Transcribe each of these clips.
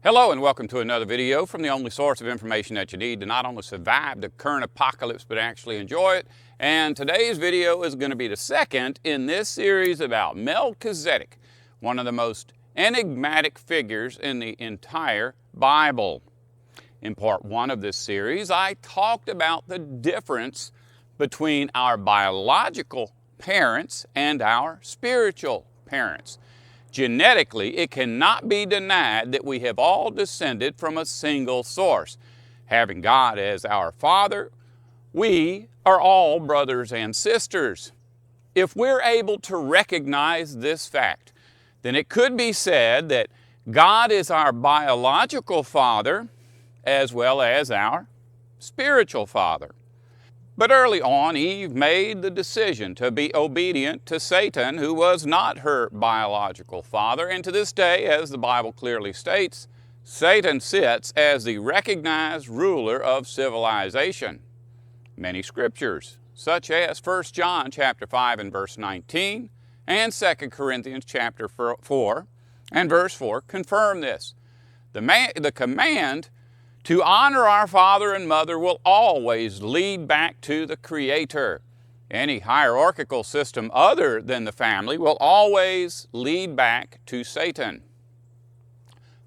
Hello and welcome to another video from the only source of information that you need to not only survive the current apocalypse but actually enjoy it. And today's video is going to be the second in this series about Melchizedek, one of the most enigmatic figures in the entire Bible. In part one of this series, I talked about the difference between our biological parents and our spiritual parents. Genetically, it cannot be denied that we have all descended from a single source. Having God as our Father, we are all brothers and sisters. If we're able to recognize this fact, then it could be said that God is our biological Father as well as our spiritual Father. But early on, Eve made the decision to be obedient to Satan, who was not her biological father. And to this day, as the Bible clearly states, Satan sits as the recognized ruler of civilization. Many scriptures, such as 1 John chapter 5 and verse 19, and 2 Corinthians chapter 4 and verse 4, confirm this. The command to honor our father and mother will always lead back to the Creator. Any hierarchical system other than the family will always lead back to Satan.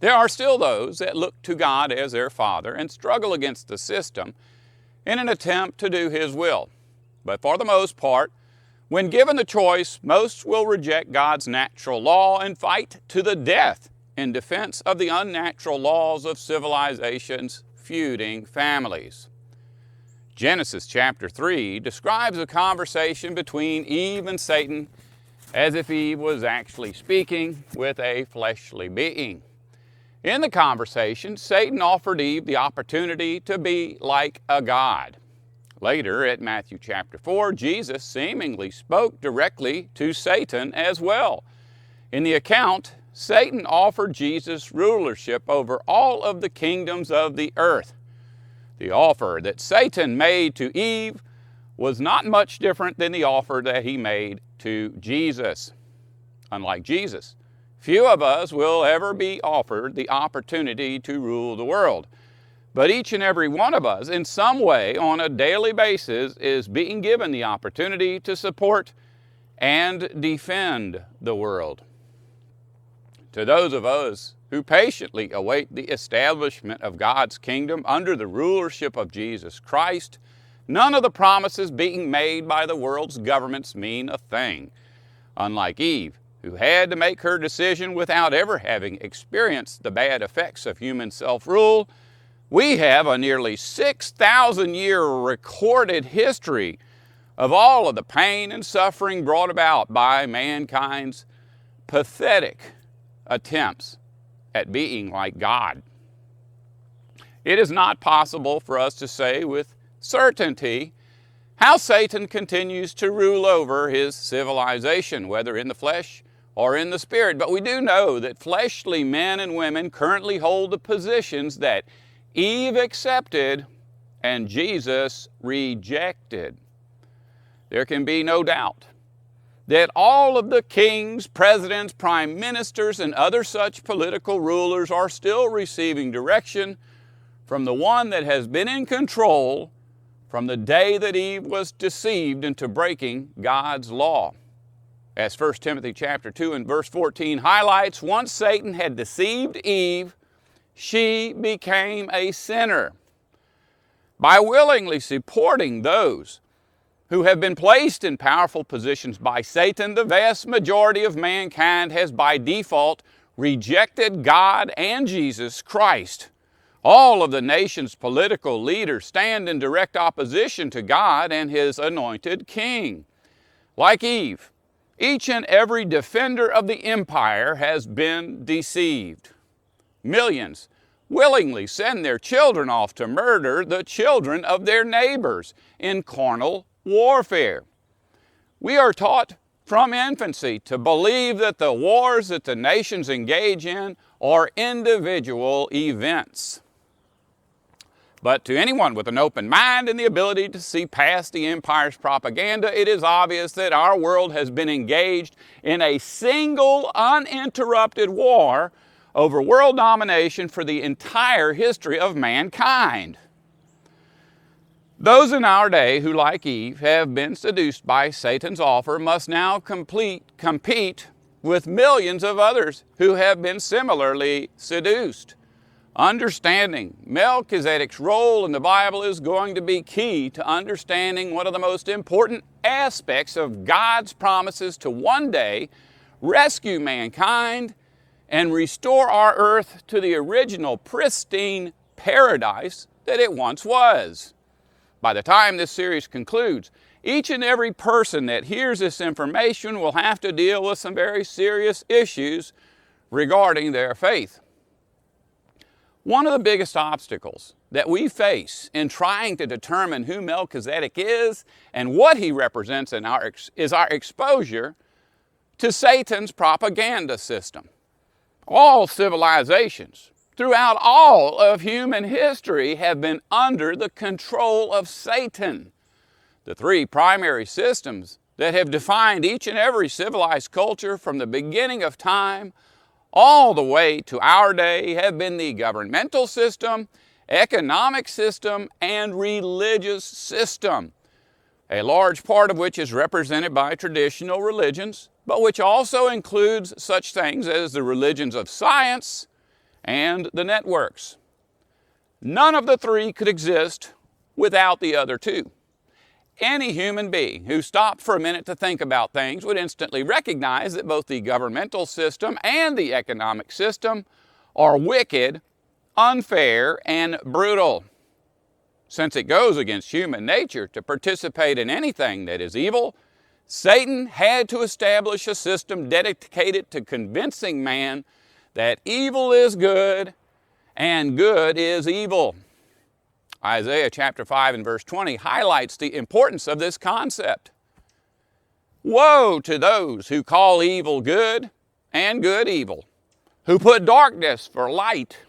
There are still those that look to God as their Father and struggle against the system in an attempt to do His will. But for the most part, when given the choice, most will reject God's natural law and fight to the death in defense of the unnatural laws of civilization's feuding families. Genesis chapter 3 describes a conversation between Eve and Satan as if Eve was actually speaking with a fleshly being. In the conversation, Satan offered Eve the opportunity to be like a god. Later, at Matthew chapter 4, Jesus seemingly spoke directly to Satan as well. In the account, Satan offered Jesus rulership over all of the kingdoms of the earth. The offer that Satan made to Eve was not much different than the offer that he made to Jesus. Unlike Jesus, few of us will ever be offered the opportunity to rule the world. But each and every one of us, in some way, on a daily basis, is being given the opportunity to support and defend the world. To those of us who patiently await the establishment of God's kingdom under the rulership of Jesus Christ, none of the promises being made by the world's governments mean a thing. Unlike Eve, who had to make her decision without ever having experienced the bad effects of human self-rule, we have a nearly 6,000-year recorded history of all of the pain and suffering brought about by mankind's pathetic attempts at being like God. It is not possible for us to say with certainty how Satan continues to rule over his civilization, whether in the flesh or in the spirit. But we do know that fleshly men and women currently hold the positions that Eve accepted and Jesus rejected. There can be no doubt that all of the kings, presidents, prime ministers, and other such political rulers are still receiving direction from the one that has been in control from the day that Eve was deceived into breaking God's law. As 1 Timothy chapter 2 and verse 14 highlights, once Satan had deceived Eve, she became a sinner. By willingly supporting those who have been placed in powerful positions by Satan, the vast majority of mankind has by default rejected God and Jesus Christ. All of the nation's political leaders stand in direct opposition to God and His anointed king. Like Eve, each and every defender of the empire has been deceived. Millions willingly send their children off to murder the children of their neighbors in carnal warfare. We are taught from infancy to believe that the wars that the nations engage in are individual events. But to anyone with an open mind and the ability to see past the empire's propaganda, it is obvious that our world has been engaged in a single uninterrupted war over world domination for the entire history of mankind. Those in our day who, like Eve, have been seduced by Satan's offer must now compete with millions of others who have been similarly seduced. Understanding Melchizedek's role in the Bible is going to be key to understanding one of the most important aspects of God's promises to one day rescue mankind and restore our earth to the original pristine paradise that it once was. By the time this series concludes, each and every person that hears this information will have to deal with some very serious issues regarding their faith. One of the biggest obstacles that we face in trying to determine who Melchizedek is and what he represents is our exposure to Satan's propaganda system. All civilizations throughout all of human history have been under the control of Satan. The three primary systems that have defined each and every civilized culture from the beginning of time all the way to our day have been the governmental system, economic system, and religious system, a large part of which is represented by traditional religions, but which also includes such things as the religions of science and the networks. None of the three could exist without the other two. Any human being who stopped for a minute to think about things would instantly recognize that both the governmental system and the economic system are wicked, unfair, and brutal. Since it goes against human nature to participate in anything that is evil, Satan had to establish a system dedicated to convincing man that evil is good and good is evil. Isaiah chapter 5 and verse 20 highlights the importance of this concept. Woe to those who call evil good and good evil, who put darkness for light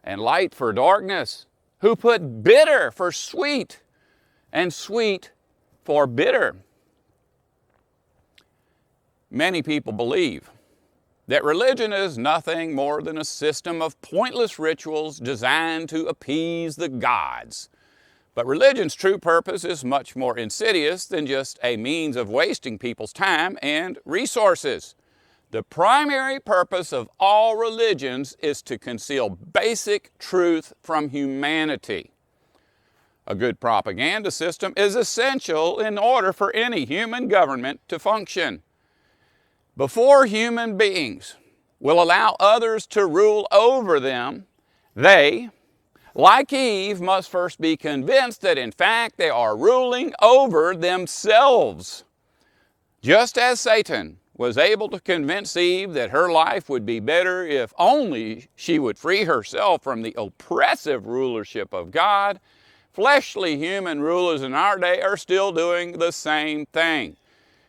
and light for darkness, who put bitter for sweet and sweet for bitter. Many people believe that religion is nothing more than a system of pointless rituals designed to appease the gods. But religion's true purpose is much more insidious than just a means of wasting people's time and resources. The primary purpose of all religions is to conceal basic truth from humanity. A good propaganda system is essential in order for any human government to function. Before human beings will allow others to rule over them, they, like Eve, must first be convinced that in fact they are ruling over themselves. Just as Satan was able to convince Eve that her life would be better if only she would free herself from the oppressive rulership of God, fleshly human rulers in our day are still doing the same thing,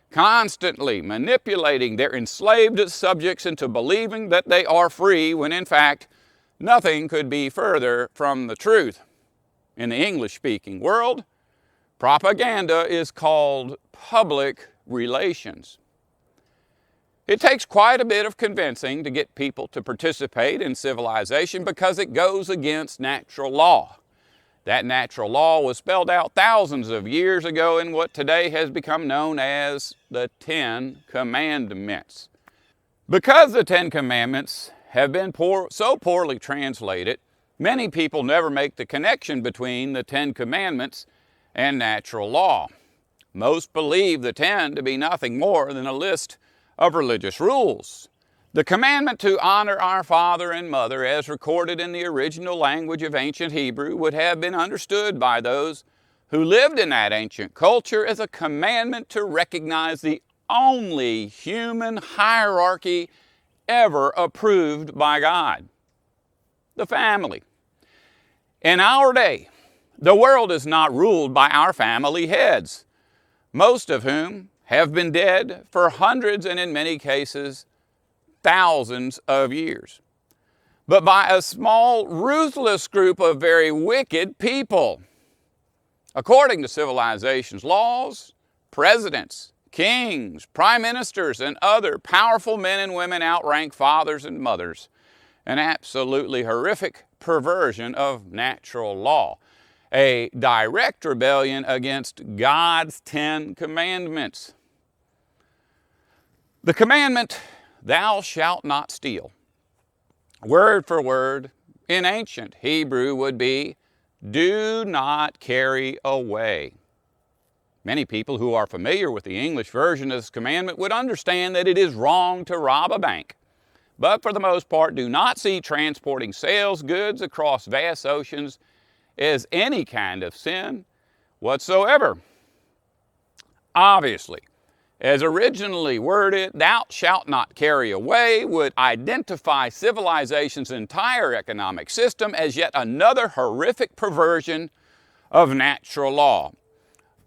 constantly manipulating their enslaved subjects into believing that they are free when in fact nothing could be further from the truth. In the English-speaking world, propaganda is called public relations. It takes quite a bit of convincing to get people to participate in civilization because it goes against natural law. That natural law was spelled out thousands of years ago in what today has become known as the Ten Commandments. Because the Ten Commandments have been so poorly translated, many people never make the connection between the Ten Commandments and natural law. Most believe the Ten to be nothing more than a list of religious rules. The commandment to honor our father and mother, as recorded in the original language of ancient Hebrew, would have been understood by those who lived in that ancient culture as a commandment to recognize the only human hierarchy ever approved by God: the family. In our day, the world is not ruled by our family heads, most of whom have been dead for hundreds and in many cases thousands of years, but by a small, ruthless group of very wicked people. According to civilization's laws, presidents, kings, prime ministers, and other powerful men and women outrank fathers and mothers. an absolutely horrific perversion of natural law, a direct rebellion against God's 10 commandments. The commandment, "Thou shalt not steal," word for word, in ancient Hebrew would be, "Do not carry away." Many people who are familiar with the English version of this commandment would understand that it is wrong to rob a bank, but for the most part do not see transporting sales goods across vast oceans as any kind of sin whatsoever. Obviously, as originally worded, "Thou shalt not carry away" would identify civilization's entire economic system as yet another horrific perversion of natural law,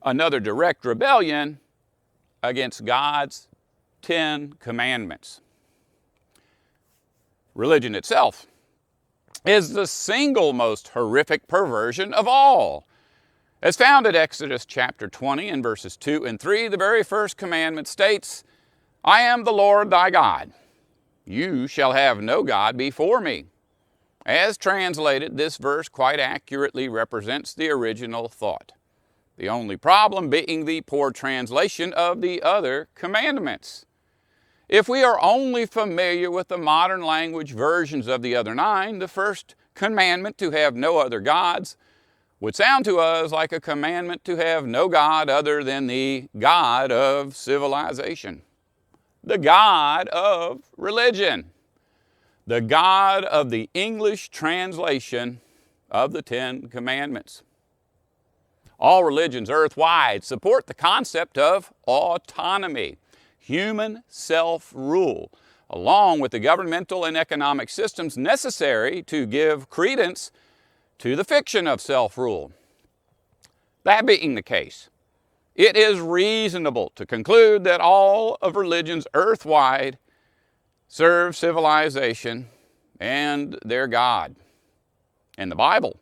another direct rebellion against God's 10 commandments. Religion itself is the single most horrific perversion of all. As found at Exodus chapter 20 and verses 2 and 3, the very first commandment states, "I am the Lord thy God. You shall have no God before me." As translated, this verse quite accurately represents the original thought. The only problem being the poor translation of the other commandments. If we are only familiar with the modern language versions of the other 9, the first commandment, "to have no other gods," would sound to us like a commandment to have no God other than the God of civilization, the God of religion, the God of the English translation of the 10 commandments. All religions earthwide support the concept of autonomy, human self-rule, along with the governmental and economic systems necessary to give credence to the fiction of self-rule. That being the case, it is reasonable to conclude that all of religions earthwide serve civilization and their God. In the Bible,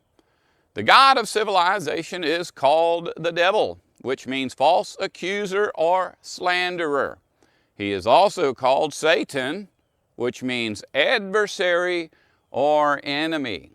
the God of civilization is called the devil, which means false accuser or slanderer. He is also called Satan, which means adversary or enemy.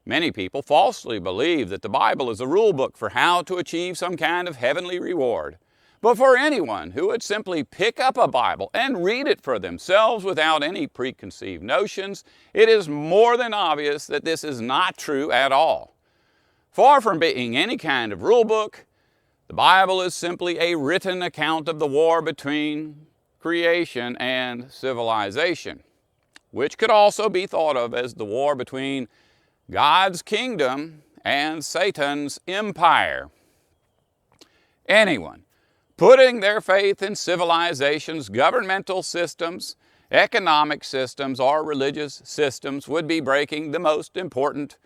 Many people falsely believe that the Bible is a rule book for how to achieve some kind of heavenly reward. But for anyone who would simply pick up a Bible and read it for themselves without any preconceived notions, it is more than obvious that this is not true at all. Far from being any kind of rule book, the Bible is simply a written account of the war between creation and civilization, which could also be thought of as the war between God's kingdom and Satan's empire. Anyone putting their faith in civilization's governmental systems, economic systems, or religious systems would be breaking the most important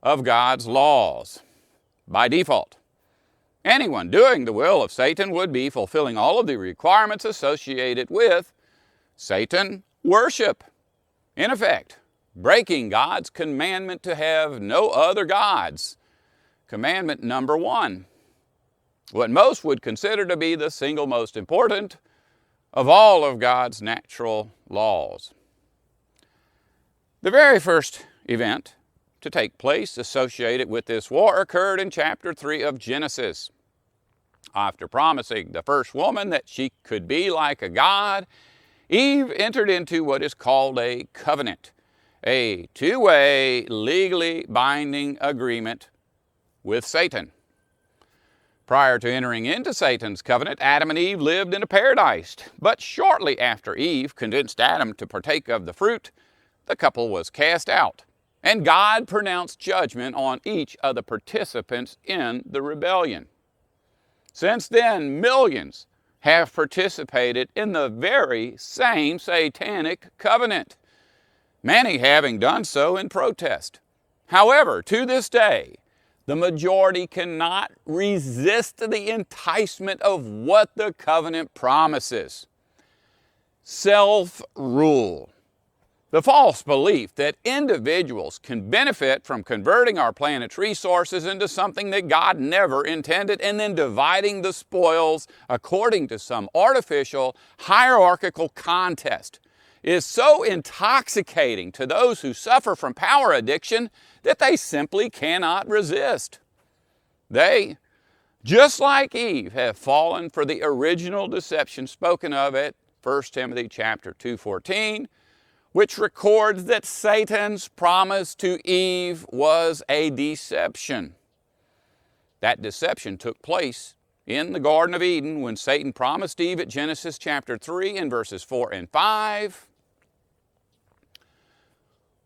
of God's laws. By default, anyone doing the will of Satan would be fulfilling all of the requirements associated with Satan worship. In effect, breaking God's commandment to have no other gods. Commandment number 1. What most would consider to be the single most important of all of God's natural laws. The very first event to take place associated with this war occurred in chapter 3 of Genesis. After promising the first woman that she could be like a god, Eve entered into what is called a covenant, a two-way, legally binding agreement with Satan. Prior to entering into Satan's covenant, Adam and Eve lived in a paradise. But shortly after Eve convinced Adam to partake of the fruit, the couple was cast out, and God pronounced judgment on each of the participants in the rebellion. Since then, millions have participated in the very same satanic covenant, many having done so in protest. However, to this day, the majority cannot resist the enticement of what the covenant promises. Self-rule. The false belief that individuals can benefit from converting our planet's resources into something that God never intended and then dividing the spoils according to some artificial hierarchical contest is so intoxicating to those who suffer from power addiction that they simply cannot resist. They, just like Eve, have fallen for the original deception spoken of at 1 Timothy chapter 2:14, which records that Satan's promise to Eve was a deception. That deception took place in the Garden of Eden when Satan promised Eve at Genesis chapter 3 and verses 4 and 5,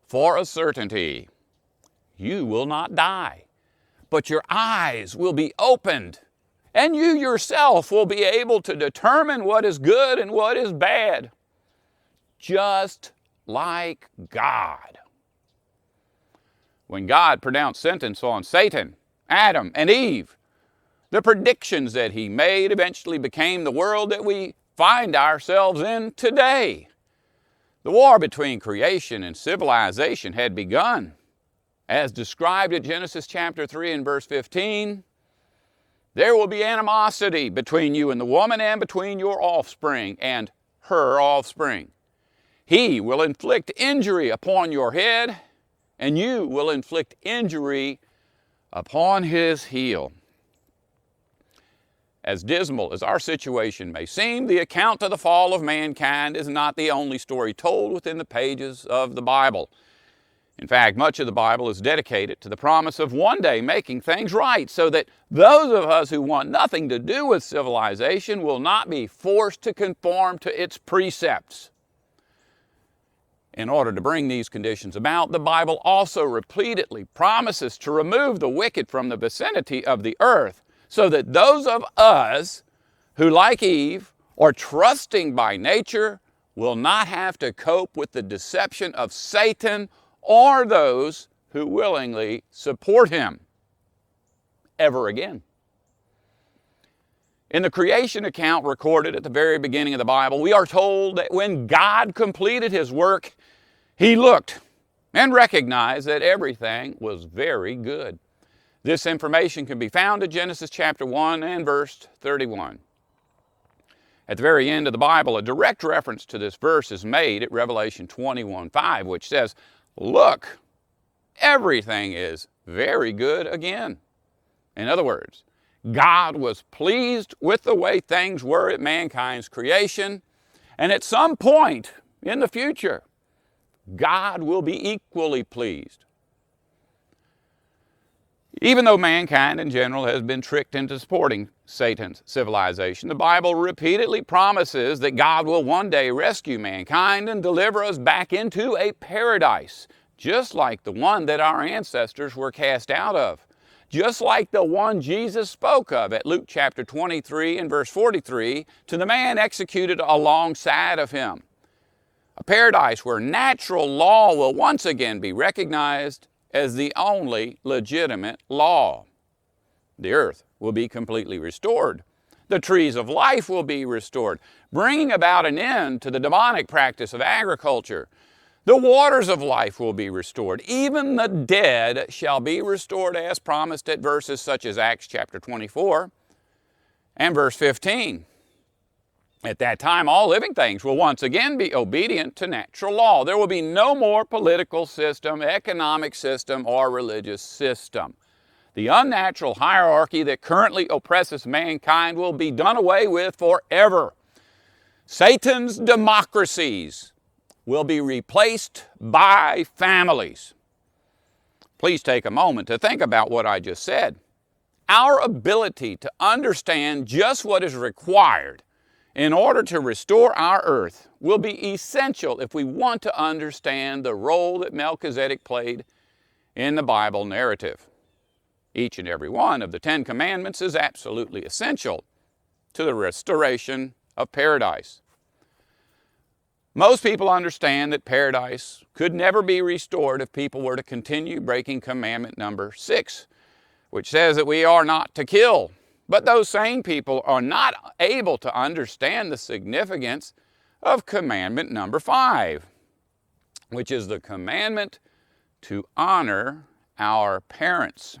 "For a certainty, you will not die, but your eyes will be opened, and you yourself will be able to determine what is good and what is bad, just like God." When God pronounced sentence on Satan, Adam, and Eve, the predictions that he made eventually became the world that we find ourselves in today. The war between creation and civilization had begun. As described at Genesis chapter 3 and verse 15, "There will be animosity between you and the woman, and between your offspring and her offspring. He will inflict injury upon your head, and you will inflict injury upon his heel." As dismal as our situation may seem, the account of the fall of mankind is not the only story told within the pages of the Bible. In fact, much of the Bible is dedicated to the promise of one day making things right, so that those of us who want nothing to do with civilization will not be forced to conform to its precepts. In order to bring these conditions about, the Bible also repeatedly promises to remove the wicked from the vicinity of the earth, so that those of us who, like Eve, are trusting by nature, will not have to cope with the deception of Satan or those who willingly support him ever again. In the creation account recorded at the very beginning of the Bible, we are told that when God completed his work, he looked and recognized that everything was very good. This information can be found in Genesis chapter 1 and verse 31. At the very end of the Bible, a direct reference to this verse is made at Revelation 21:5, which says, "Look, everything is very good again." In other words, God was pleased with the way things were at mankind's creation, and at some point in the future, God will be equally pleased. Even though mankind in general has been tricked into supporting Satan's civilization, the Bible repeatedly promises that God will one day rescue mankind and deliver us back into a paradise, just like the one that our ancestors were cast out of, just like the one Jesus spoke of at Luke chapter 23 and verse 43 to the man executed alongside of him. A paradise where natural law will once again be recognized as the only legitimate law. The earth will be completely restored. The trees of life will be restored, bringing about an end to the demonic practice of agriculture. The waters of life will be restored. Even the dead shall be restored as promised at verses such as Acts chapter 24 and verse 15. At that time, all living things will once again be obedient to natural law. There will be no more political system, economic system, or religious system. The unnatural hierarchy that currently oppresses mankind will be done away with forever. Satan's democracies will be replaced by families. Please take a moment to think about what I just said. Our ability to understand just what is required in order to restore our earth will be essential if we want to understand the role that Melchizedek played in the Bible narrative. Each and every one of the 10 Commandments is absolutely essential to the restoration of paradise. Most people understand that paradise could never be restored if people were to continue breaking Commandment number 6, which says that we are not to kill. But those same people are not able to understand the significance of Commandment number 5, which is the commandment to honor our parents.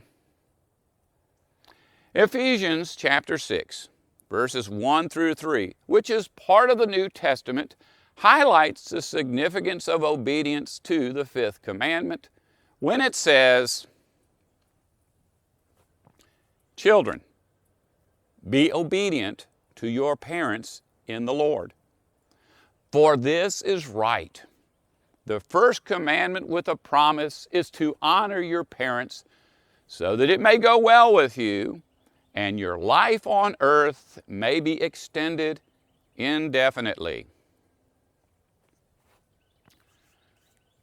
Ephesians chapter 6, verses 1 through 3, which is part of the New Testament, highlights the significance of obedience to the fifth commandment when it says, "Children, be obedient to your parents in the Lord, for this is right. The first commandment with a promise is to honor your parents so that it may go well with you and your life on earth may be extended indefinitely."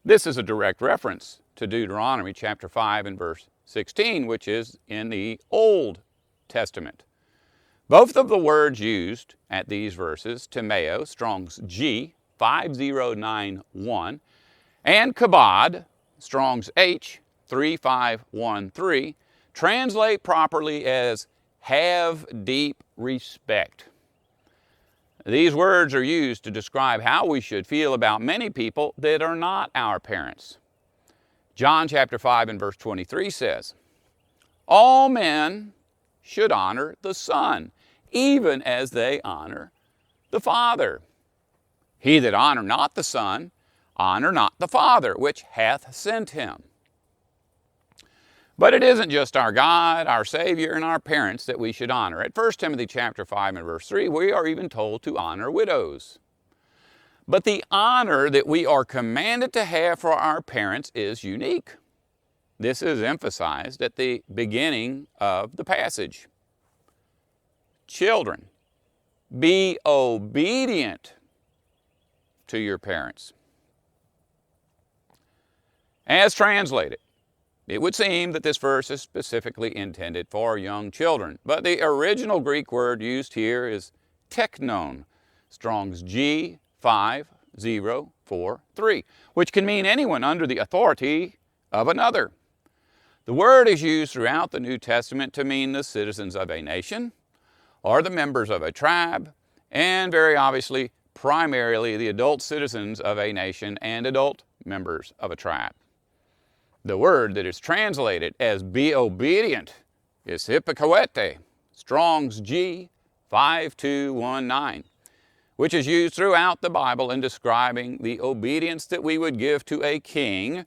This is a direct reference to Deuteronomy chapter 5 and verse 16, which is in the Old Testament. Both of the words used at these verses, Timeo, Strong's G, 5091, and kabod, Strong's H, 3513, translate properly as have deep respect. These words are used to describe how we should feel about many people that are not our parents. John chapter 5 and verse 23 says, "All men should honor the Son, even as they honor the Father. He that honor not the Son, honor not the Father, which hath sent him." But it isn't just our God, our Savior, and our parents that we should honor. At 1 Timothy chapter 5 and verse 3, we are even told to honor widows. But the honor that we are commanded to have for our parents is unique. This is emphasized at the beginning of the passage. "Children, be obedient to your parents." As translated, it would seem that this verse is specifically intended for young children, but the original Greek word used here is teknon, Strong's G 5043, which can mean anyone under the authority of another. The word is used throughout the New Testament to mean the citizens of a nation, or the members of a tribe, and very obviously, primarily the adult citizens of a nation and adult members of a tribe. The word that is translated as "be obedient" is hypokoete, Strong's G 5219, which is used throughout the Bible in describing the obedience that we would give to a king,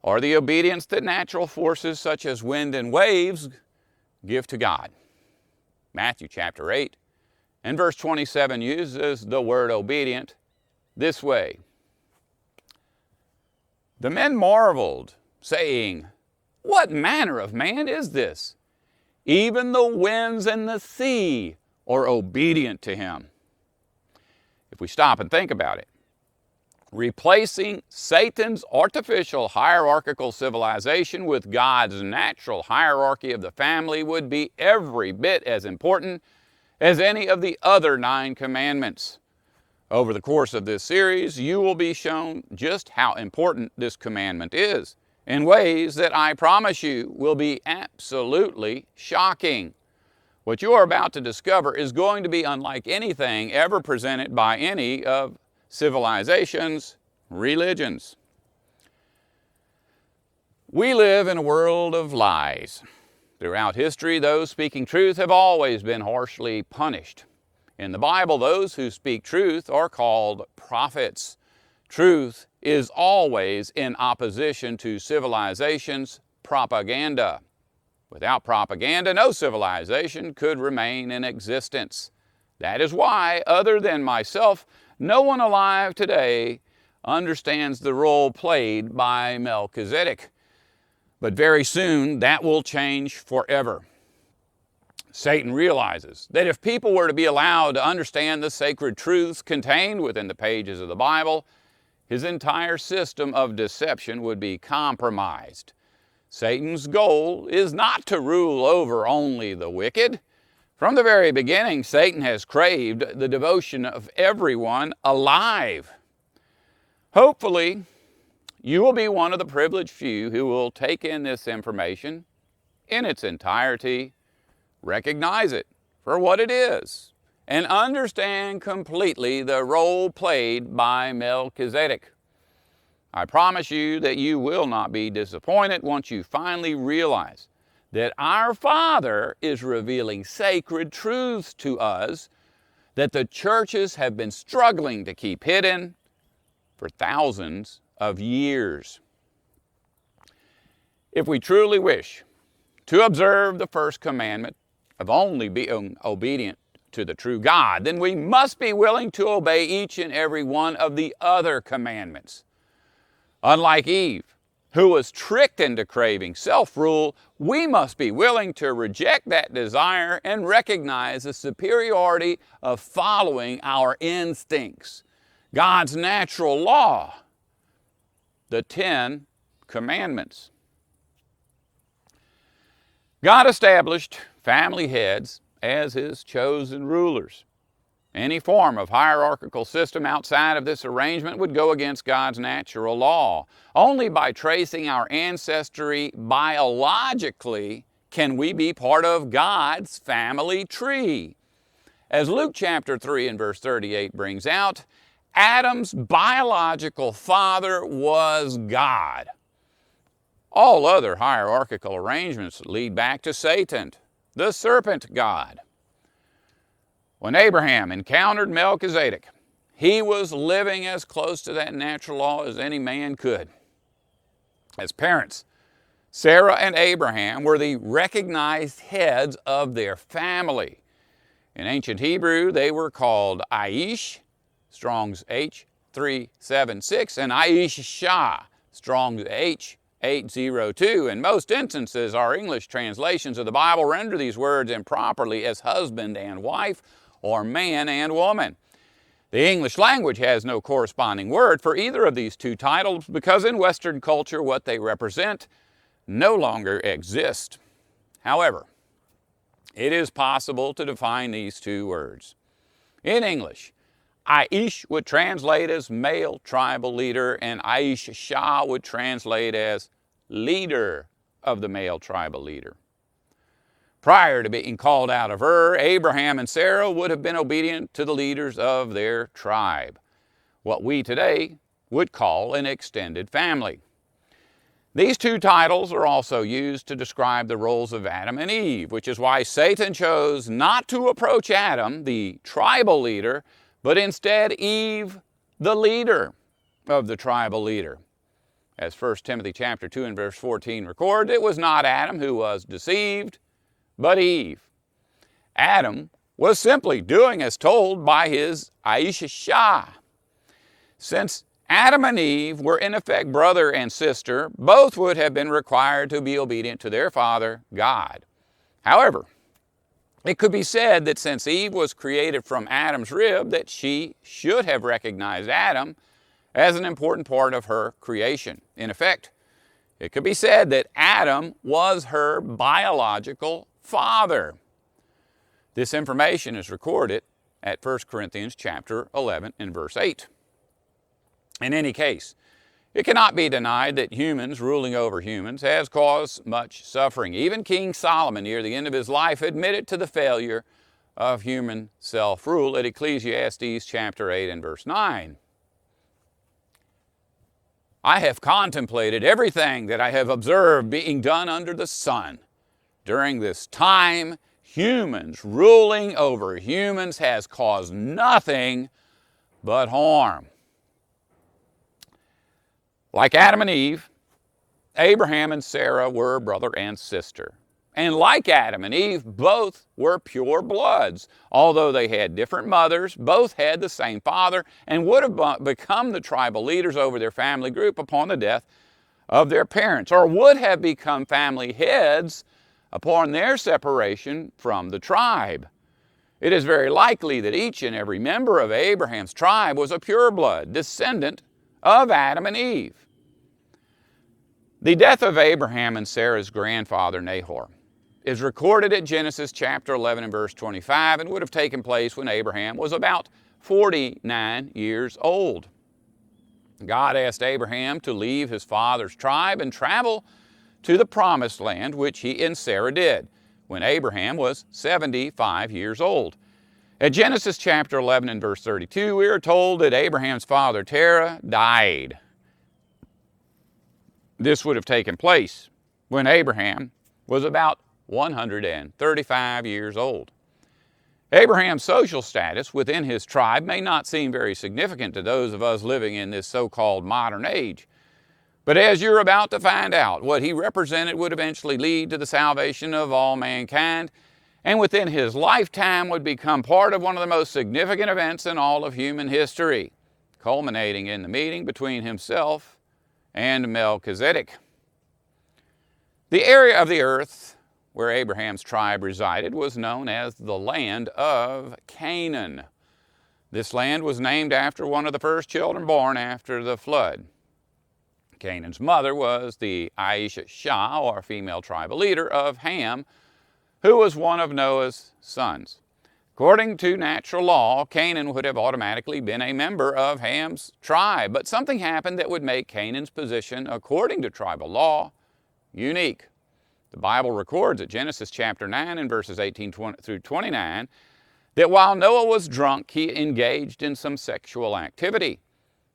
or the obedience that natural forces such as wind and waves give to God. Matthew chapter 8 and verse 27 uses the word obedient this way. "The men marveled, saying, What manner of man is this? Even the winds and the sea are obedient to him." If we stop and think about it, replacing Satan's artificial hierarchical civilization with God's natural hierarchy of the family would be every bit as important as any of the other 9 commandments. Over the course of this series, you will be shown just how important this commandment is, in ways that I promise you will be absolutely shocking. What you are about to discover is going to be unlike anything ever presented by any of civilization's religions. We live in a world of lies. Throughout history, those speaking truth have always been harshly punished. In the Bible, those who speak truth are called prophets. Truth is always in opposition to civilization's propaganda. Without propaganda, no civilization could remain in existence. That is why, other than myself, no one alive today understands the role played by Melchizedek. But very soon, that will change forever. Satan realizes that if people were to be allowed to understand the sacred truths contained within the pages of the Bible, his entire system of deception would be compromised. Satan's goal is not to rule over only the wicked. From the very beginning, Satan has craved the devotion of everyone alive. Hopefully, you will be one of the privileged few who will take in this information in its entirety, recognize it for what it is, and understand completely the role played by Melchizedek. I promise you that you will not be disappointed once you finally realize that our Father is revealing sacred truths to us that the churches have been struggling to keep hidden for thousands of years. If we truly wish to observe the first commandment of only being obedient to the true God, then we must be willing to obey each and every one of the other commandments. Unlike Eve, who was tricked into craving self-rule, we must be willing to reject that desire and recognize the superiority of following our instincts, God's natural law, the 10 Commandments. God established family heads as His chosen rulers. Any form of hierarchical system outside of this arrangement would go against God's natural law. Only by tracing our ancestry biologically can we be part of God's family tree. As Luke chapter 3 and verse 38 brings out, Adam's biological father was God. All other hierarchical arrangements lead back to Satan, the serpent god. When Abraham encountered Melchizedek, he was living as close to that natural law as any man could. As parents, Sarah and Abraham were the recognized heads of their family. In ancient Hebrew, they were called Aish, Strong's H376, and Aishah, Strong's H802. In most instances, our English translations of the Bible render these words improperly as husband and wife, or man and woman. The English language has no corresponding word for either of these two titles because in Western culture what they represent no longer exist. However, it is possible to define these two words. In English, Aish would translate as male tribal leader and Aishah would translate as leader of the male tribal leader. Prior to being called out of Ur, Abraham and Sarah would have been obedient to the leaders of their tribe, what we today would call an extended family. These two titles are also used to describe the roles of Adam and Eve, which is why Satan chose not to approach Adam, the tribal leader, but instead Eve, the leader of the tribal leader. As 1 Timothy chapter 2 and verse 14 records, it was not Adam who was deceived, but Eve. Adam was simply doing as told by his Aishah. Since Adam and Eve were in effect brother and sister, both would have been required to be obedient to their father, God. However, it could be said that since Eve was created from Adam's rib, that she should have recognized Adam as an important part of her creation. In effect, it could be said that Adam was her biological father. This information is recorded at 1 Corinthians chapter 11 and verse 8. In any case, it cannot be denied that humans ruling over humans has caused much suffering. Even King Solomon, near the end of his life, admitted to the failure of human self-rule at Ecclesiastes chapter 8 and verse 9. I have contemplated everything that I have observed being done under the sun. During this time, humans ruling over humans has caused nothing but harm. Like Adam and Eve, Abraham and Sarah were brother and sister. And like Adam and Eve, both were pure bloods. Although they had different mothers, both had the same father and would have become the tribal leaders over their family group upon the death of their parents, or would have become family heads upon their separation from the tribe. It is very likely that each and every member of Abraham's tribe was a pureblood descendant of Adam and Eve. The death of Abraham and Sarah's grandfather Nahor is recorded at Genesis chapter 11 and verse 25 and would have taken place when Abraham was about 49 years old. God asked Abraham to leave his father's tribe and travel to the promised land, which he and Sarah did, when Abraham was 75 years old. At Genesis chapter 11 and verse 32, we are told that Abraham's father Terah died. This would have taken place when Abraham was about 135 years old. Abraham's social status within his tribe may not seem very significant to those of us living in this so-called modern age. But as you're about to find out, what he represented would eventually lead to the salvation of all mankind, and within his lifetime would become part of one of the most significant events in all of human history, culminating in the meeting between himself and Melchizedek. The area of the earth where Abraham's tribe resided was known as the land of Canaan. This land was named after one of the first children born after the flood. Canaan's mother was the Aisha Shah, or female tribal leader of Ham, who was one of Noah's sons. According to natural law, Canaan would have automatically been a member of Ham's tribe, but something happened that would make Canaan's position, according to tribal law, unique. The Bible records at Genesis chapter 9 and verses 18 through 29 that while Noah was drunk, he engaged in some sexual activity.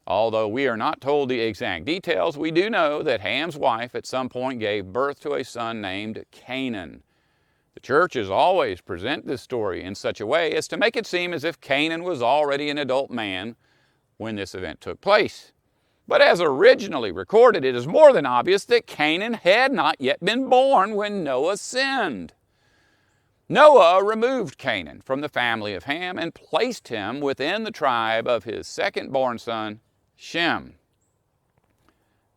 Although we are not told the exact details, we do know that Ham's wife at some point gave birth to a son named Canaan. The churches always present this story in such a way as to make it seem as if Canaan was already an adult man when this event took place. But as originally recorded, it is more than obvious that Canaan had not yet been born when Noah sinned. Noah removed Canaan from the family of Ham and placed him within the tribe of his second-born son, Shem.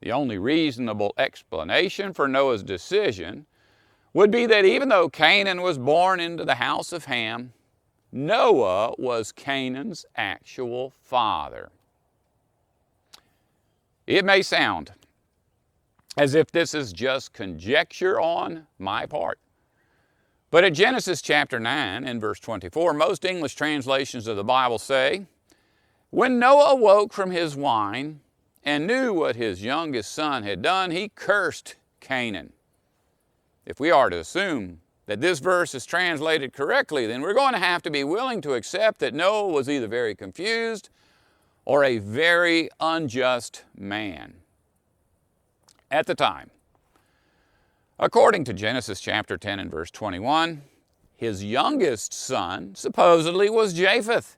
The only reasonable explanation for Noah's decision would be that even though Canaan was born into the house of Ham, Noah was Canaan's actual father. It may sound as if this is just conjecture on my part, but at Genesis chapter 9 and verse 24, most English translations of the Bible say, "When Noah awoke from his wine and knew what his youngest son had done, he cursed Canaan." If we are to assume that this verse is translated correctly, then we're going to have to be willing to accept that Noah was either very confused or a very unjust man at the time. According to Genesis chapter 10 and verse 21, his youngest son supposedly was Japheth,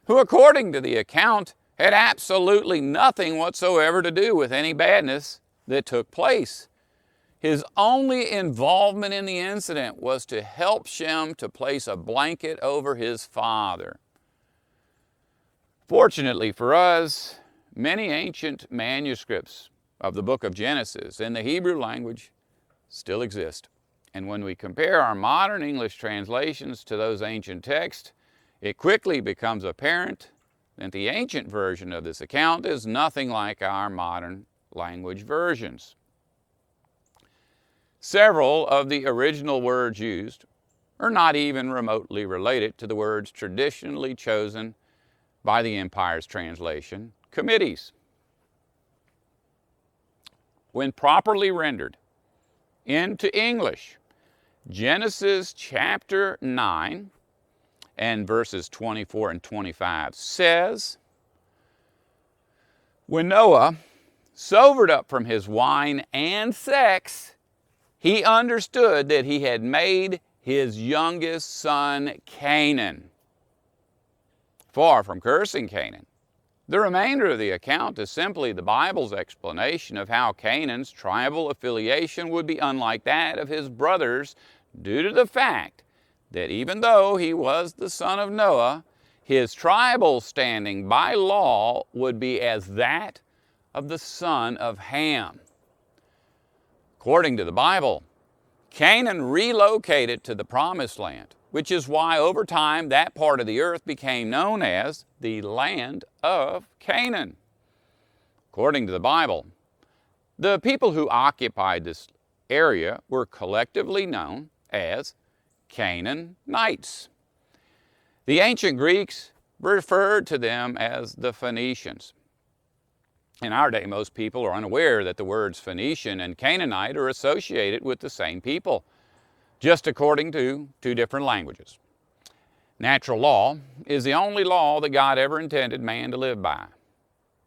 who according to the account had absolutely nothing whatsoever to do with any badness that took place. His only involvement in the incident was to help Shem to place a blanket over his father. Fortunately for us, many ancient manuscripts of the book of Genesis in the Hebrew language still exist. And when we compare our modern English translations to those ancient texts, it quickly becomes apparent that the ancient version of this account is nothing like our modern language versions. Several of the original words used are not even remotely related to the words traditionally chosen by the Empire's translation committees. When properly rendered into English, Genesis chapter 9 and verses 24 and 25 says, "When Noah sobered up from his wine and sex, he understood that he had made his youngest son Canaan." Far from cursing Canaan, the remainder of the account is simply the Bible's explanation of how Canaan's tribal affiliation would be unlike that of his brothers due to the fact that even though he was the son of Noah, his tribal standing by law would be as that of the son of Ham. According to the Bible, Canaan relocated to the Promised Land, which is why over time that part of the earth became known as the land of Canaan. According to the Bible, the people who occupied this area were collectively known as Canaanites. The ancient Greeks referred to them as the Phoenicians. In our day, most people are unaware that the words Phoenician and Canaanite are associated with the same people, just according to two different languages. Natural law is the only law that God ever intended man to live by.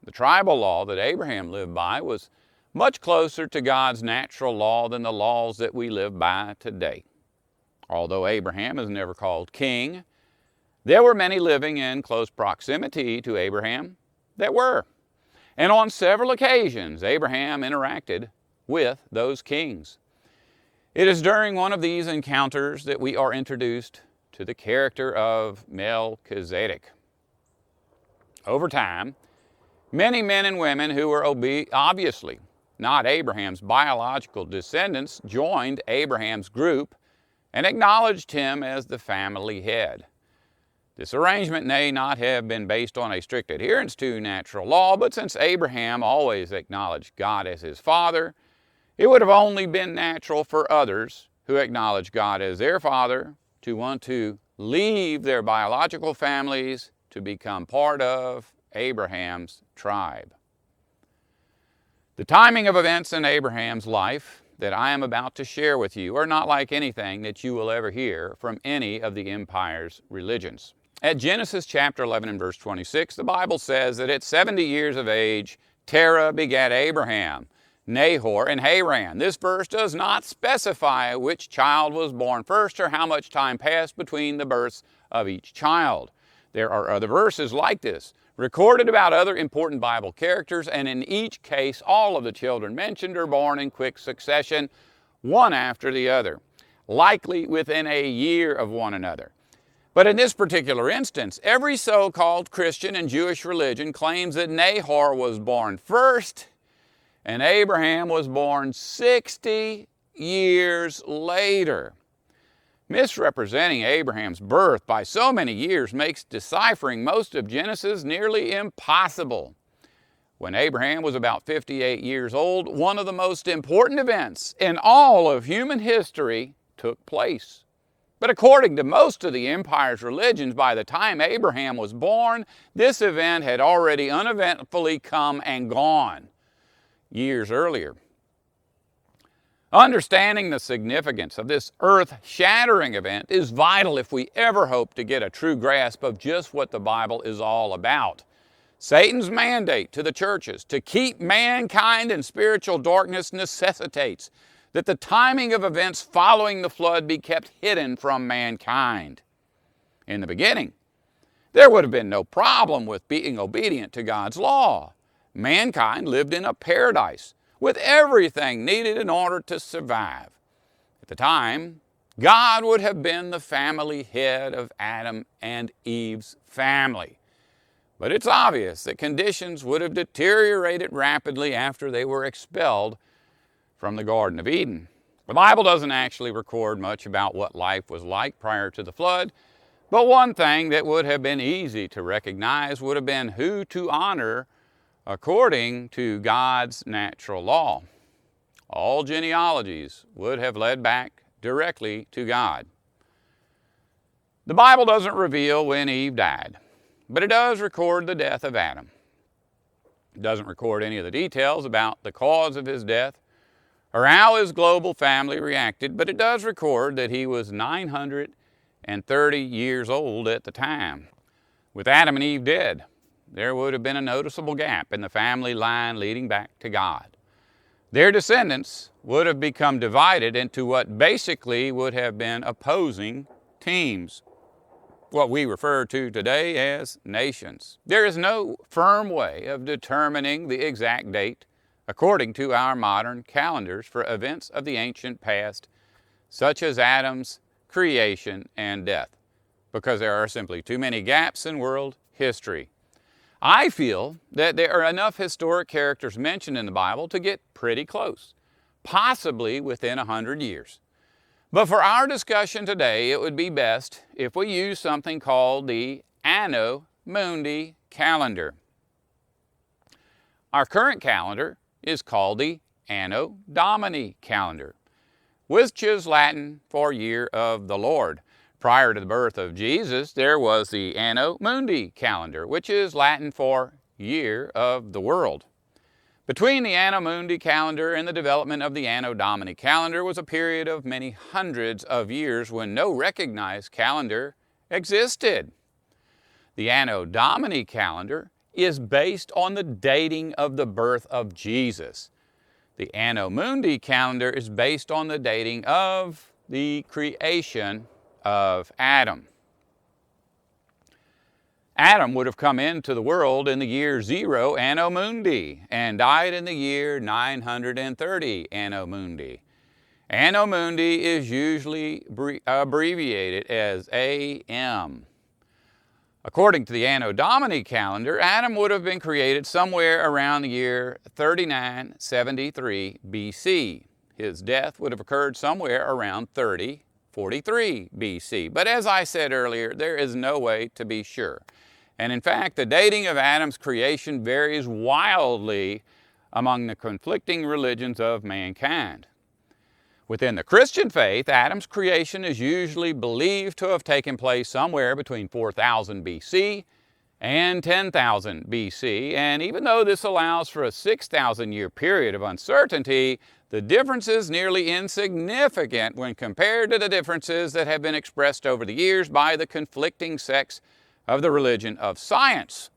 The tribal law that Abraham lived by was much closer to God's natural law than the laws that we live by today. Although Abraham is never called king, There were many living in close proximity to Abraham that were. And on several occasions, Abraham interacted with those kings. It is during one of these encounters that we are introduced to the character of Melchizedek. Over time, many men and women who were obviously not Abraham's biological descendants joined Abraham's group and acknowledged him as the family head. This arrangement may not have been based on a strict adherence to natural law, but since Abraham always acknowledged God as his father, it would have only been natural for others who acknowledge God as their father to want to leave their biological families to become part of Abraham's tribe. The timing of events in Abraham's life that I am about to share with you are not like anything that you will ever hear from any of the empire's religions. At Genesis chapter 11 and verse 26, the Bible says that at 70 years of age, Terah begat Abraham, Nahor, and Haran. This verse does not specify which child was born first or how much time passed between the births of each child. There are other verses like this, recorded about other important Bible characters, and in each case, all of the children mentioned are born in quick succession, one after the other, likely within a year of one another. But in this particular instance, every so-called Christian and Jewish religion claims that Nahor was born first and Abraham was born 60 years later. Misrepresenting Abraham's birth by so many years makes deciphering most of Genesis nearly impossible. When Abraham was about 58 years old, one of the most important events in all of human history took place. But according to most of the empire's religions, by the time Abraham was born, this event had already uneventfully come and gone years earlier. Understanding the significance of this earth-shattering event is vital if we ever hope to get a true grasp of just what the Bible is all about. Satan's mandate to the churches to keep mankind in spiritual darkness necessitates that the timing of events following the flood be kept hidden from mankind. In the beginning, there would have been no problem with being obedient to God's law. Mankind lived in a paradise with everything needed in order to survive. At the time, God would have been the family head of Adam and Eve's family. But it's obvious that conditions would have deteriorated rapidly after they were expelled from the Garden of Eden. The Bible doesn't actually record much about what life was like prior to the flood, but one thing that would have been easy to recognize would have been who to honor according to God's natural law. All genealogies would have led back directly to God. The Bible doesn't reveal when Eve died, but it does record the death of Adam. It doesn't record any of the details about the cause of his death or how his global family reacted, but it does record that he was 930 years old at the time. With Adam and Eve dead, there would have been a noticeable gap in the family line leading back to God. Their descendants would have become divided into what basically would have been opposing teams, what we refer to today as nations. There is no firm way of determining the exact date according to our modern calendars for events of the ancient past, such as Adam's creation and death, because there are simply too many gaps in world history. I feel that there are enough historic characters mentioned in the Bible to get pretty close, possibly within 100 years. But for our discussion today, it would be best if we use something called the Anno Mundi calendar. Our current calendar is called the Anno Domini calendar, which is Latin for Year of the Lord. Prior to the birth of Jesus, there was the Anno Mundi calendar, which is Latin for Year of the World. Between the Anno Mundi calendar and the development of the Anno Domini calendar was a period of many hundreds of years when no recognized calendar existed. The Anno Domini calendar is based on the dating of the birth of Jesus. The Anno Mundi calendar is based on the dating of the creation of Adam. Adam would have come into the world in the year 0 Anno Mundi and died in the year 930 Anno Mundi. Anno Mundi is usually abbreviated as AM. According to the Anno Domini calendar, Adam would have been created somewhere around the year 3973 BC. His death would have occurred somewhere around 3043 BC. But as I said earlier, there is no way to be sure. And in fact, the dating of Adam's creation varies wildly among the conflicting religions of mankind. Within the Christian faith, Adam's creation is usually believed to have taken place somewhere between 4000 BC and 10,000 BC, and even though this allows for a 6,000-year period of uncertainty, the difference is nearly insignificant when compared to the differences that have been expressed over the years by the conflicting sects of the religion of science,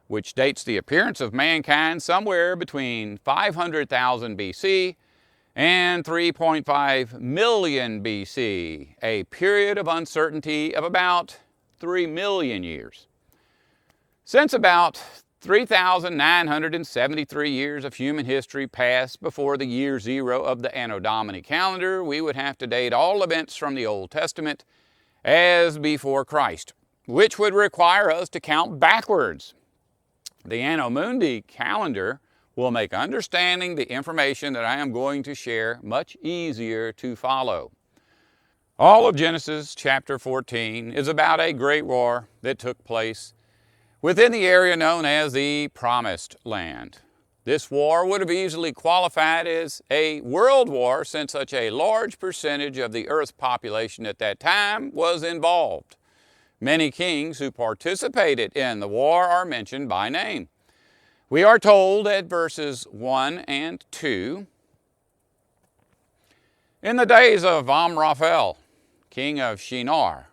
which dates the appearance of mankind somewhere between 500,000 BC and 3.5 million BC, a period of uncertainty of about 3 million years. Since about 3,973 years of human history passed before the year 0 of the Anno Domini calendar, we would have to date all events from the Old Testament as before Christ, which would require us to count backwards. The Anno Mundi calendar will make understanding the information that I am going to share much easier to follow. All of Genesis chapter 14 is about a great war that took place within the area known as the Promised Land. This war would have easily qualified as a world war since such a large percentage of the Earth's population at that time was involved. Many kings who participated in the war are mentioned by name. We are told at verses 1 and 2, in the days of Amraphel, king of Shinar,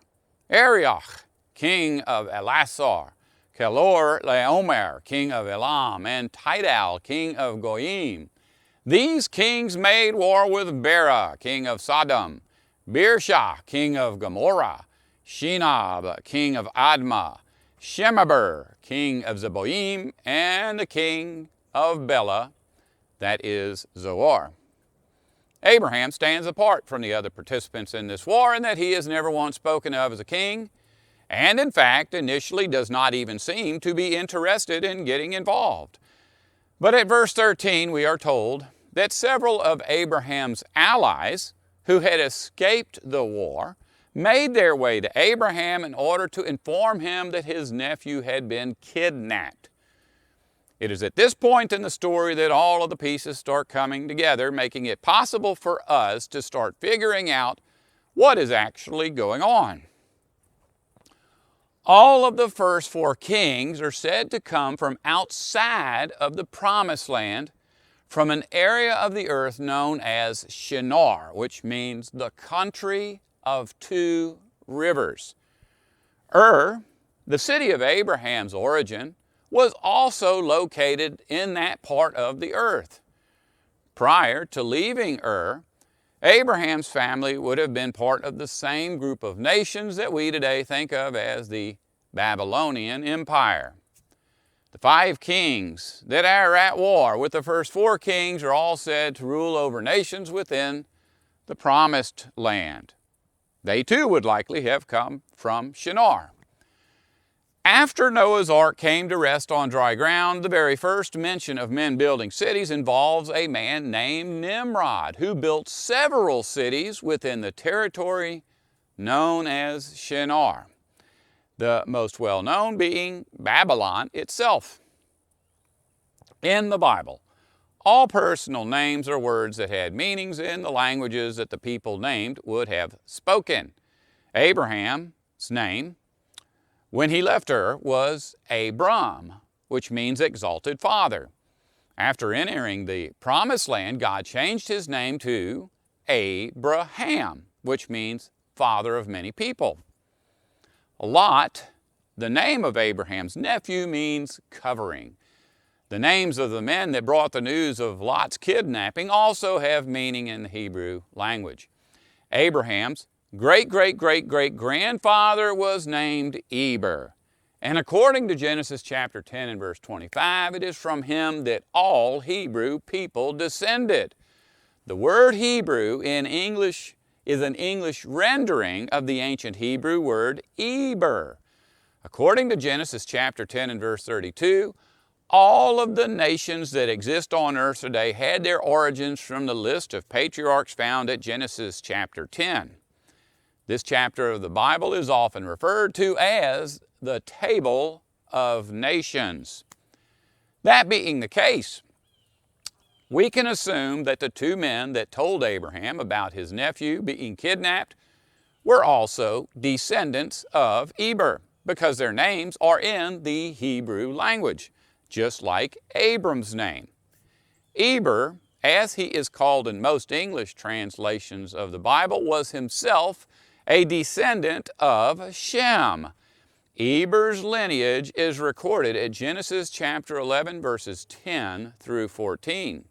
Arioch, king of Elasar, Kelor Laomer, king of Elam, and Tidal, king of Goyim. These kings made war with Bera, king of Sodom, Birsha, king of Gomorrah, Shinab, king of Admah, Shemeber, king of Zeboim, and the king of Bela, that is Zoar. Abraham stands apart from the other participants in this war in that he is never once spoken of as a king, and in fact initially does not even seem to be interested in getting involved. But at verse 13 we are told that several of Abraham's allies who had escaped the war made their way to Abraham in order to inform him that his nephew had been kidnapped. It is at this point in the story that all of the pieces start coming together, making it possible for us to start figuring out what is actually going on. All of the first 4 kings are said to come from outside of the Promised Land, from an area of the earth known as Shinar, which means the country of 2 rivers. The city of Abraham's origin, was also located in that part of the earth. Prior to leaving Abraham's family would have been part of the same group of nations that we today think of as the Babylonian Empire. The 5 kings that are at war with the first 4 kings are all said to rule over nations within the Promised Land. They too would likely have come from Shinar. After Noah's Ark came to rest on dry ground, the very first mention of men building cities involves a man named Nimrod, who built several cities within the territory known as Shinar, the most well-known being Babylon itself. In the Bible, all personal names are words that had meanings in the languages that the people named would have spoken. Abraham's name, when he left was Abram, which means exalted father. After entering the Promised Land, God changed his name to Abraham, which means father of many people. Lot, the name of Abraham's nephew, means covering. The names of the men that brought the news of Lot's kidnapping also have meaning in the Hebrew language. Abraham's great-great-great-great-grandfather was named Eber, And according to Genesis chapter 10 and verse 25, it is from him that all Hebrew people descended. The word Hebrew in English is an English rendering of the ancient Hebrew word Eber. According to Genesis chapter 10 and verse 32, all of the nations that exist on earth today had their origins from the list of patriarchs found at Genesis chapter 10. This chapter of the Bible is often referred to as the Table of Nations. That being the case, we can assume that the two men that told Abraham about his nephew being kidnapped were also descendants of Eber, because their names are in the Hebrew language, just like Abram's name. Eber, as he is called in most English translations of the Bible, was himself a descendant of Shem. Eber's lineage is recorded at Genesis chapter 11, verses 10 through 14.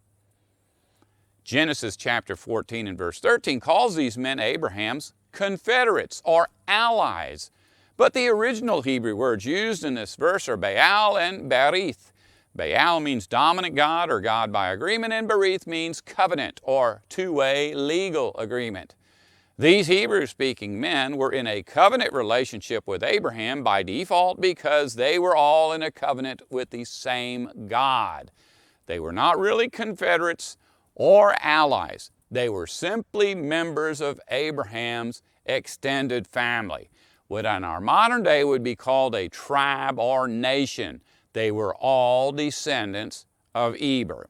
Genesis chapter 14 and verse 13 calls these men Abraham's confederates or allies. But the original Hebrew words used in this verse are Baal and Berith. Baal means dominant God or God by agreement, and Berith means covenant or two-way legal agreement. These Hebrew-speaking men were in a covenant relationship with Abraham by default because they were all in a covenant with the same God. They were not really confederates or allies. They were simply members of Abraham's extended family. What in our modern day would be called a tribe or nation. They were all descendants of Eber.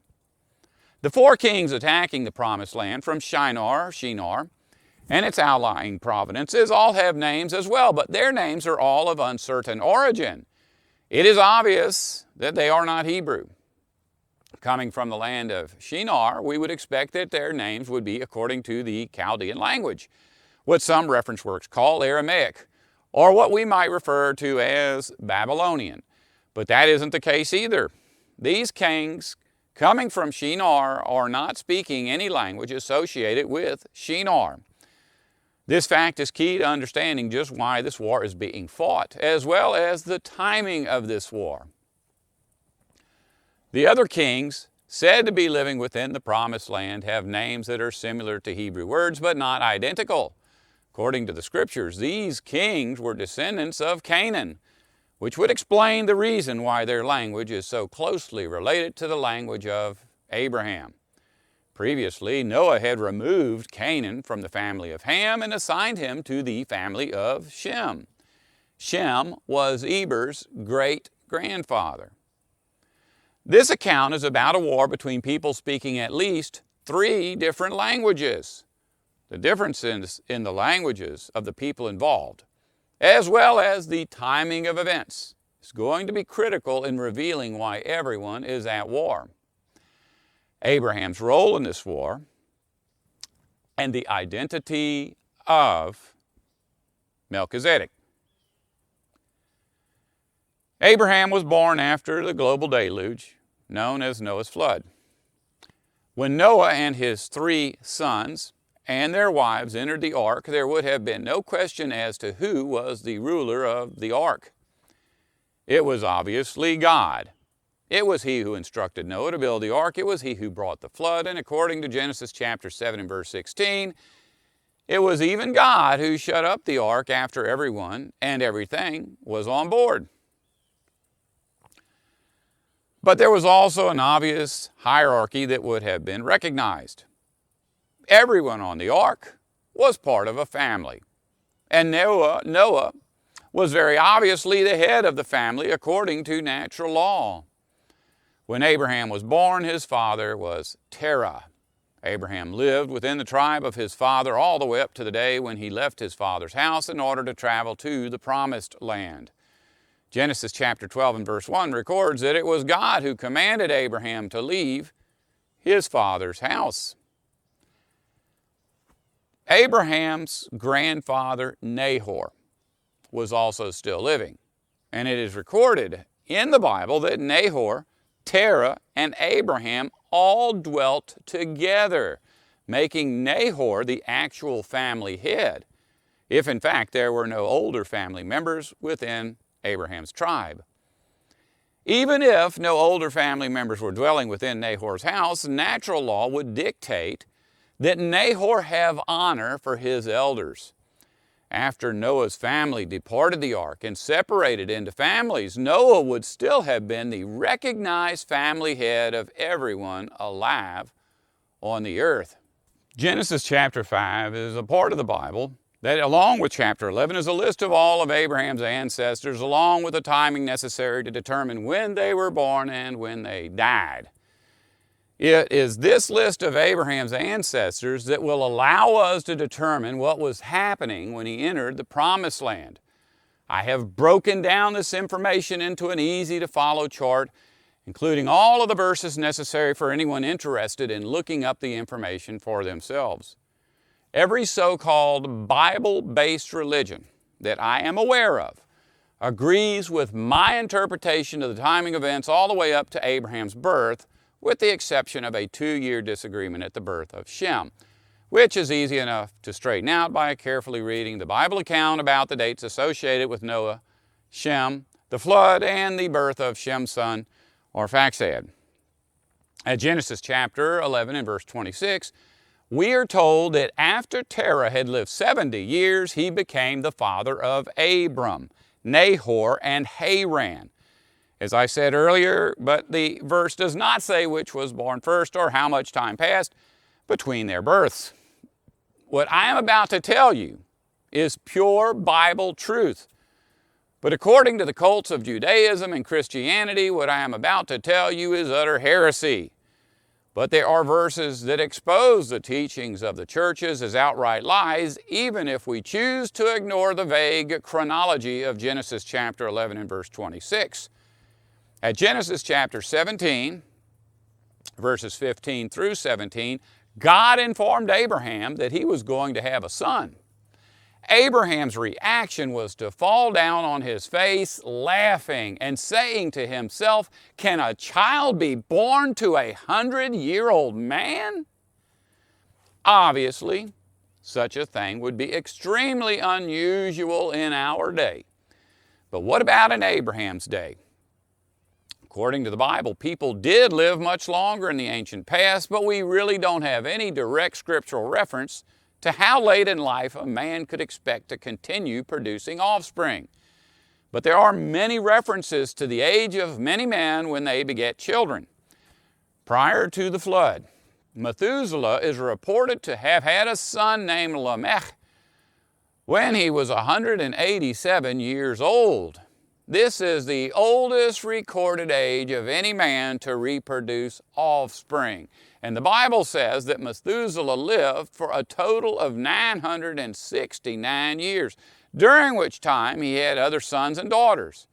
The four kings attacking the promised land from Shinar, and its outlying provinces all have names as well, but their names are all of uncertain origin. It is obvious that they are not Hebrew. Coming from the land of Shinar, we would expect that their names would be according to the Chaldean language, what some reference works call Aramaic, or what we might refer to as Babylonian. But that isn't the case either. These kings coming from Shinar are not speaking any language associated with Shinar. This fact is key to understanding just why this war is being fought, as well as the timing of this war. The other kings said to be living within the promised land have names that are similar to Hebrew words, but not identical. According to the scriptures, these kings were descendants of Canaan, which would explain the reason why their language is so closely related to the language of Abraham. Previously, Noah had removed Canaan from the family of Ham and assigned him to the family of Shem. Shem was Eber's great-grandfather. This account is about a war between people speaking at least 3 different languages. The differences in the languages of the people involved, as well as the timing of events, is going to be critical in revealing why everyone is at war. Abraham's role in this war, and the identity of Melchizedek. Abraham was born after the global deluge, known as Noah's flood. When Noah and his 3 sons and their wives entered the ark, there would have been no question as to who was the ruler of the ark. It was obviously God. It was he who instructed Noah to build the ark. It was he who brought the flood. And according to Genesis chapter 7 and verse 16, it was even God who shut up the ark after everyone and everything was on board. But there was also an obvious hierarchy that would have been recognized. Everyone on the ark was part of a family. And Noah was very obviously the head of the family according to natural law. When Abraham was born, his father was Terah. Abraham lived within the tribe of his father all the way up to the day when he left his father's house in order to travel to the promised land. Genesis chapter 12 and verse 1 records that it was God who commanded Abraham to leave his father's house. Abraham's grandfather Nahor was also still living, and it is recorded in the Bible that Nahor, Terah, and Abraham all dwelt together, making Nahor the actual family head, if in fact there were no older family members within Abraham's tribe. Even if no older family members were dwelling within Nahor's house, natural law would dictate that Nahor have honor for his elders. After Noah's family departed the ark and separated into families, Noah would still have been the recognized family head of everyone alive on the earth. Genesis chapter 5 is a part of the Bible that, along with chapter 11, is a list of all of Abraham's ancestors, along with the timing necessary to determine when they were born and when they died. It is this list of Abraham's ancestors that will allow us to determine what was happening when he entered the Promised Land. I have broken down this information into an easy-to-follow chart, including all of the verses necessary for anyone interested in looking up the information for themselves. Every so-called Bible-based religion that I am aware of agrees with my interpretation of the timing events all the way up to Abraham's birth, with the exception of a 2-year disagreement at the birth of Shem, which is easy enough to straighten out by carefully reading the Bible account about the dates associated with Noah, Shem, the flood, and the birth of Shem's son, Arphaxad. At Genesis chapter 11 and verse 26, we are told that after Terah had lived 70 years, he became the father of Abram, Nahor, and Haran. As I said earlier, but the verse does not say which was born first or how much time passed between their births. What I am about to tell you is pure Bible truth. But according to the cults of Judaism and Christianity, what I am about to tell you is utter heresy. But there are verses that expose the teachings of the churches as outright lies, even if we choose to ignore the vague chronology of Genesis chapter 11 and verse 26. At Genesis chapter 17, verses 15 through 17, God informed Abraham that he was going to have a son. Abraham's reaction was to fall down on his face, laughing and saying to himself, "Can a child be born to a 100-year-old man?" Obviously, such a thing would be extremely unusual in our day. But what about in Abraham's day? According to the Bible, people did live much longer in the ancient past, but we really don't have any direct scriptural reference to how late in life a man could expect to continue producing offspring. But there are many references to the age of many men when they beget children. Prior to the flood, Methuselah is reported to have had a son named Lamech when he was 187 years old. This is the oldest recorded age of any man to reproduce offspring. And the Bible says that Methuselah lived for a total of 969 years, during which time he had other sons and daughters.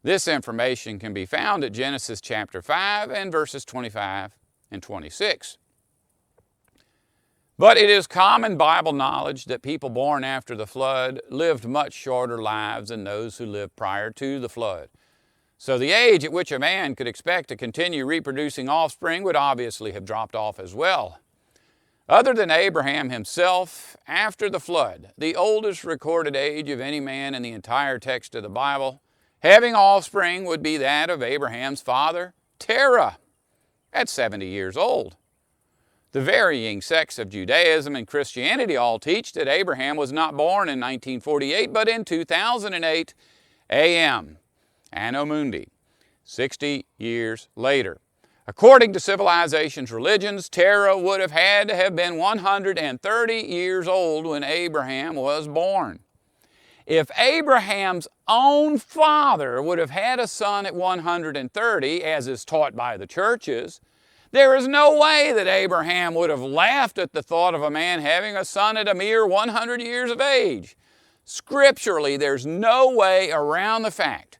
This information can be found at Genesis chapter 5 and verses 25 and 26. But it is common Bible knowledge that people born after the flood lived much shorter lives than those who lived prior to the flood. So the age at which a man could expect to continue reproducing offspring would obviously have dropped off as well. Other than Abraham himself, after the flood, the oldest recorded age of any man in the entire text of the Bible, having offspring, would be that of Abraham's father, Terah, at 70 years old. The varying sects of Judaism and Christianity all teach that Abraham was not born in 1948, but in 2008 AM, Anno Mundi, 60 years later. According to civilization's religions, Terah would have had to have been 130 years old when Abraham was born. If Abraham's own father would have had a son at 130, as is taught by the churches, there is no way that Abraham would have laughed at the thought of a man having a son at a mere 100 years of age. Scripturally, there's no way around the fact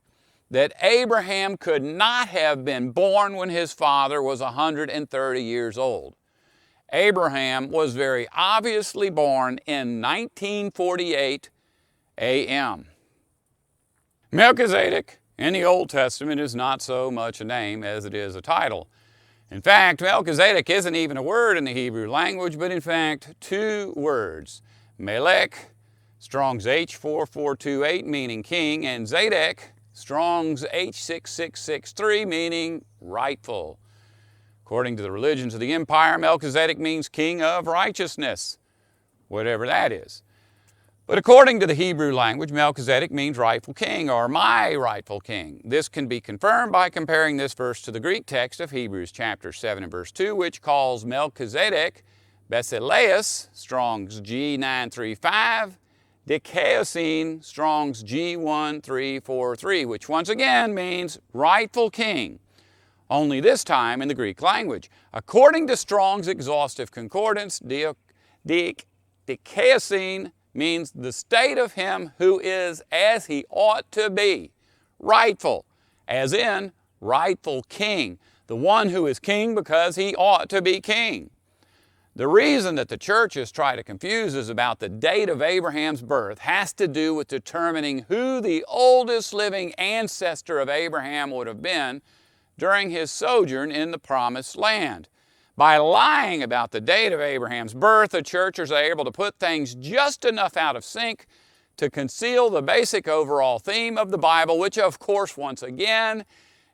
that Abraham could not have been born when his father was 130 years old. Abraham was very obviously born in 1948 AM. Melchizedek in the Old Testament is not so much a name as it is a title. In fact, Melchizedek isn't even a word in the Hebrew language, but in fact 2 words. Melech, Strong's H4428, meaning king, and Zedek, Strong's H6663, meaning rightful. According to the religions of the empire, Melchizedek means king of righteousness, whatever that is. But according to the Hebrew language, Melchizedek means rightful king, or my rightful king. This can be confirmed by comparing this verse to the Greek text of Hebrews chapter 7 and verse 2, which calls Melchizedek Basileus, Strong's G935, Dikaiosin, Strong's G1343, which once again means rightful king, only this time in the Greek language. According to Strong's exhaustive concordance, Dikaiosin means the state of him who is as he ought to be, rightful, as in rightful king, the one who is king because he ought to be king. The reason that the churches try to confuse us about the date of Abraham's birth has to do with determining who the oldest living ancestor of Abraham would have been during his sojourn in the Promised Land. By lying about the date of Abraham's birth, the churches are able to put things just enough out of sync to conceal the basic overall theme of the Bible, which of course, once again,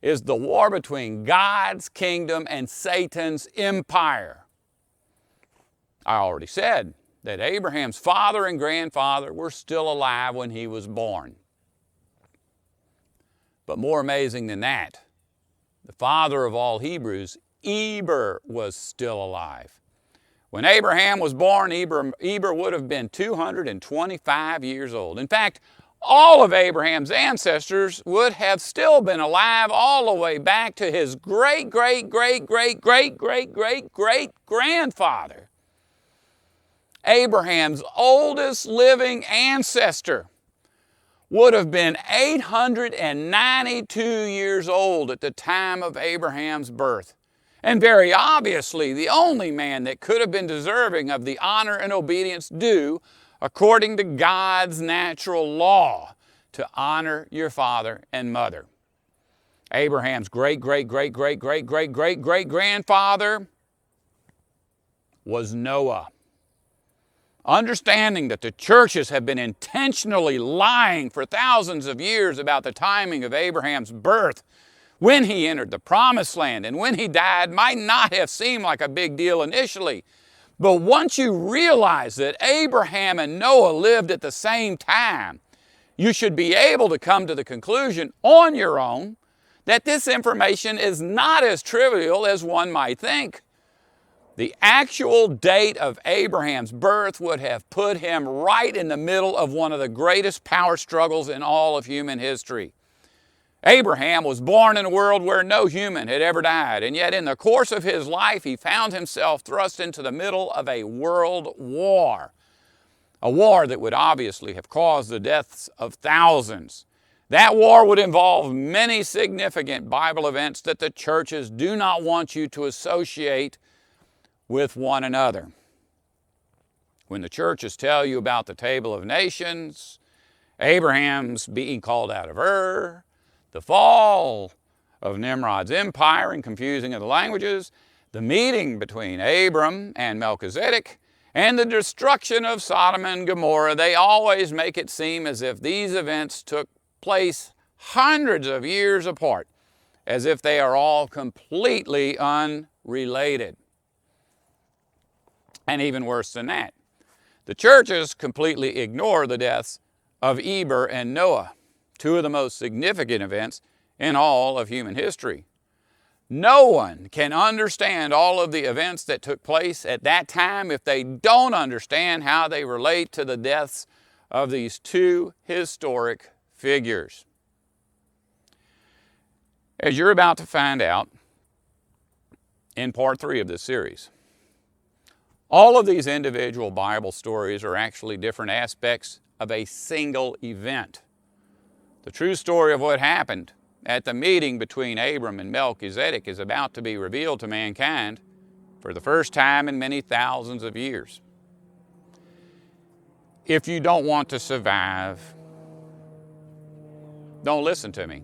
is the war between God's kingdom and Satan's empire. I already said that Abraham's father and grandfather were still alive when he was born. But more amazing than that, the father of all Hebrews, Eber, was still alive. When Abraham was born, Eber would have been 225 years old. In fact, all of Abraham's ancestors would have still been alive all the way back to his great-great-great-great-great-great-great-grandfather. Abraham's oldest living ancestor would have been 892 years old at the time of Abraham's birth. And very obviously, the only man that could have been deserving of the honor and obedience due, according to God's natural law, to honor your father and mother. Abraham's great-great-great-great-great-great-great-great-grandfather was Noah. Understanding that the churches have been intentionally lying for thousands of years about the timing of Abraham's birth, when he entered the Promised Land and when he died, might not have seemed like a big deal initially. But once you realize that Abraham and Noah lived at the same time, you should be able to come to the conclusion on your own that this information is not as trivial as one might think. The actual date of Abraham's birth would have put him right in the middle of one of the greatest power struggles in all of human history. Abraham was born in a world where no human had ever died, and yet in the course of his life he found himself thrust into the middle of a world war. A war that would obviously have caused the deaths of thousands. That war would involve many significant Bible events that the churches do not want you to associate with one another. When the churches tell you about the Table of Nations, Abraham's being called out of Ur, the fall of Nimrod's empire and confusing of the languages, the meeting between Abram and Melchizedek, and the destruction of Sodom and Gomorrah, they always make it seem as if these events took place hundreds of years apart, as if they are all completely unrelated. And even worse than that, the churches completely ignore the deaths of Eber and Noah, two of the most significant events in all of human history. No one can understand all of the events that took place at that time if they don't understand how they relate to the deaths of these two historic figures. As you're about to find out in part 3 of this series, all of these individual Bible stories are actually different aspects of a single event. The true story of what happened at the meeting between Abram and Melchizedek is about to be revealed to mankind for the first time in many thousands of years. If you don't want to survive, don't listen to me.